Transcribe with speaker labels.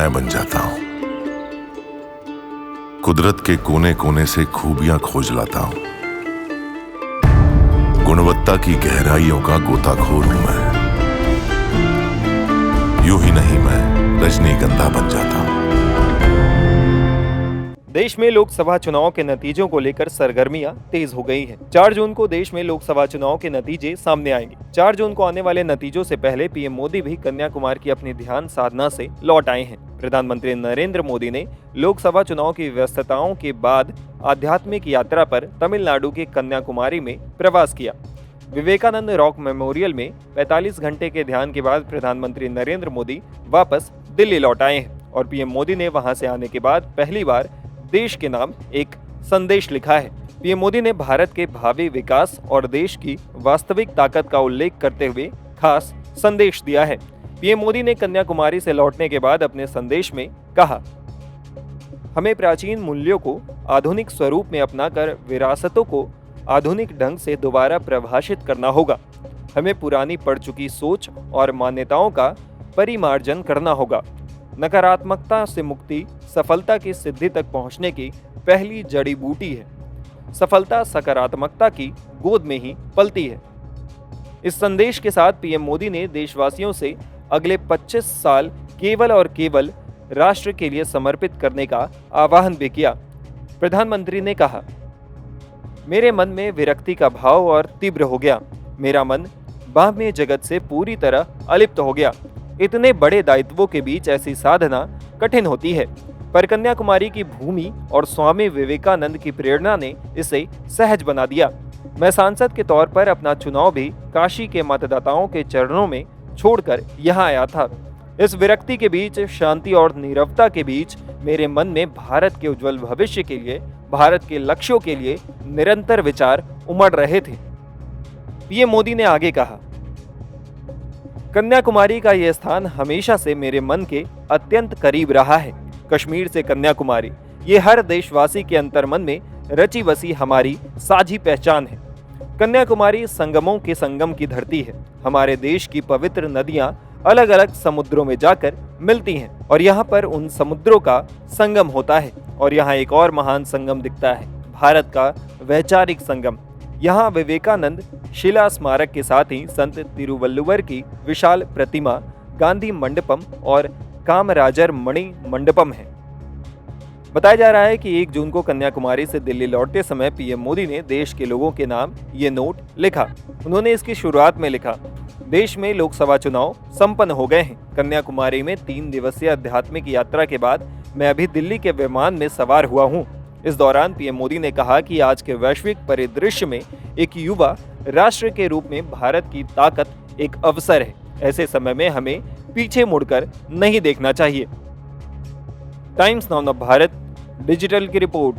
Speaker 1: मैं बन जाता हूं। कुदरत के कोने कोने से खूबियां खोज लाता हूं। गुणवत्ता की गहराइयों का गोताखोर हूं मैं। यूं ही नहीं, मैं रजनीगंधा बन जाता हूं।
Speaker 2: देश में लोकसभा चुनाव के नतीजों को लेकर सरगर्मियां तेज हो गई हैं। 4 जून को देश में लोकसभा चुनाव के नतीजे सामने आएंगे। 4 जून को आने वाले नतीजों से पहले पीएम मोदी भी कन्याकुमारी की अपनी ध्यान साधना से लौट आए हैं। प्रधानमंत्री नरेंद्र मोदी ने लोकसभा चुनाव की व्यस्तताओं के बाद आध्यात्मिक यात्रा पर तमिलनाडु के कन्याकुमारी में प्रवास किया। विवेकानंद रॉक मेमोरियल में 45 घंटे के ध्यान के बाद प्रधानमंत्री नरेंद्र मोदी वापस दिल्ली लौट आए हैं और पीएम मोदी ने वहां से आने के बाद पहली बार देश के नाम एक संदेश लिखा है। पीएम मोदी ने भारत के भावी विकास और देश की वास्तविक ताकत का उल्लेख करते हुए खास संदेश दिया है। पीएम मोदी ने कन्याकुमारी से लौटने के बाद अपने संदेश में कहा, हमें प्राचीन मूल्यों को आधुनिक स्वरूप में अपनाकर विरासतों को आधुनिक ढंग से दोबारा परिभाषित करना होगा। हमें पुरानी पड़ चुकी सोच और मान्यताओं का परिमार्जन करना होगा। नकारात्मकता से मुक्ति सफलता की सिद्धि तक पहुंचने की पहली जड़ी बूटी है। सफलता सकारात्मकता की गोद में ही पलती है। इस संदेश के साथ पीएम मोदी ने देशवासियों से अगले 25 साल केवल और केवल राष्ट्र के लिए समर्पित करने का आह्वान भी किया। प्रधानमंत्री ने कहा, मेरे मन में विरक्ति का भाव और तीव्र हो गया। मेरा मन बाह्य जगत से पूरी तरह अलिप्त हो गया। इतने बड़े दायित्वों के बीच ऐसी साधना कठिन होती है, पर कन्याकुमारी की भूमि और स्वामी विवेकानंद की प्रेरणा ने इसे सहज बना दिया। मैं सांसद के तौर पर अपना चुनाव भी काशी के मतदाताओं के चरणों में छोड़कर यहाँ आया था। इस विरक्ति के बीच, शांति और नीरवता के बीच मेरे मन में भारत के उज्जवल भविष्य के लिए, भारत के लक्ष्यों के लिए निरंतर विचार उमड़ रहे थे। पीएम मोदी ने आगे कहा, कन्याकुमारी का यह स्थान हमेशा से मेरे मन के अत्यंत करीब रहा है। कश्मीर से कन्याकुमारी, ये हर देशवासी के अंतर्मन में रची बसी हमारी साझी पहचान है। कन्याकुमारी संगमों के संगम की धरती है। हमारे देश की पवित्र नदियां अलग अलग समुद्रों में जाकर मिलती हैं और यहाँ पर उन समुद्रों का संगम होता है। और यहाँ एक और महान संगम दिखता है, भारत का वैचारिक संगम। यहाँ विवेकानंद शिला स्मारक के साथ ही संत तिरुवल्लुवर की विशाल प्रतिमा, गांधी मंडपम और कामराजर मणि मंडपम है। बताया जा रहा है कि 1 जून को कन्याकुमारी से दिल्ली लौटते समय पीएम मोदी ने देश के लोगों के नाम ये नोट लिखा। उन्होंने इसकी शुरुआत में लिखा, देश में लोकसभा चुनाव संपन्न हो गए हैं। कन्याकुमारी में 3 दिवसीय आध्यात्मिक यात्रा के बाद मैं अभी दिल्ली के विमान में सवार हुआ हूँ। इस दौरान पीएम मोदी ने कहा कि आज के वैश्विक परिदृश्य में एक युवा राष्ट्र के रूप में भारत की ताकत एक अवसर है। ऐसे समय में हमें पीछे मुड़कर नहीं देखना चाहिए। टाइम्स नाउ भारत डिजिटल की रिपोर्ट।